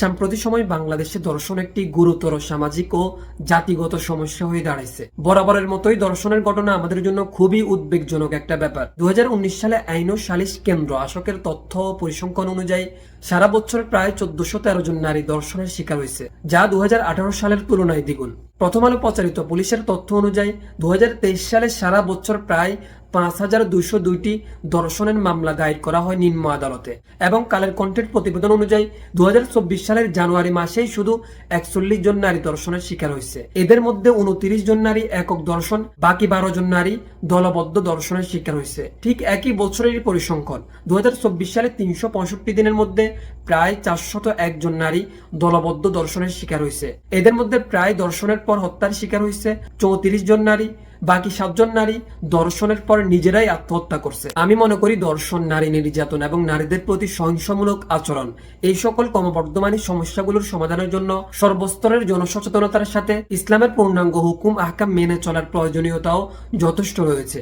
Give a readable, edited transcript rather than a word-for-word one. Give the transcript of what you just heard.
সাম্প্রতিক সময় বাংলাদেশে ধর্ষণ একটি গুরুতর সামাজিক ও জাতিগত সমস্যা হয়ে দাঁড়াইছে। বরাবরের মতোই ধর্ষণের ঘটনা আমাদের জন্য খুবই উদ্বেগজনক একটা ব্যাপার। 2019 সালে আইন ও সালিশ কেন্দ্র আশকের তথ্য ও পরিসংখ্যান অনুযায়ী সারা বছর প্রায় 1413 জন নারী ধর্ষণের শিকার হয়েছে, যা 2018 সালের তুলনায় দ্বিগুণ। প্রথম আলো প্রচারিত পুলিশের তথ্য অনুযায়ী 2023 সালে সারা বছর প্রায় 5202টি ধর্ষণের মামলা দায়ের করা হয় নিম্ন আদালতে, এবং কালের কণ্ঠের প্রতিবেদন অনুযায়ী 2024 সালের জানুয়ারি মাসেই শুধু 41 জন নারী ধর্ষণের শিকার হয়েছে। এদের মধ্যে 29 জন নারী একক ধর্ষণ, বাকি 12 জন নারী দলবদ্ধ ধর্ষণের শিকার হয়েছে। ঠিক একই বছরের পরিসংখ্যান 2024 সালে 365 দিনের মধ্যে প্রায় 401 জন নারী দলবদ্ধ ধর্ষণের শিকার হয়েছে। এদের মধ্যে প্রায় ধর্ষণের পর হত্যার শিকার হয়েছে 34 জন নারী, বাকি 7 জন নারী ধর্ষণের পর নিজেরাই আত্মহত্যা করছে। আমি মনে করি ধর্ষণ, নারী নির্যাতন এবং নারীদের প্রতি সহিংসমূলক আচরণ এই সকল ক্রমবর্ধমান সমস্যাগুলোর সমাধানের জন্য সর্বস্তরের জনসচেতনতার সাথে ইসলামের পূর্ণাঙ্গ হুকুম আহকাম মেনে চলার প্রয়োজনীয়তাও যথেষ্ট রয়েছে।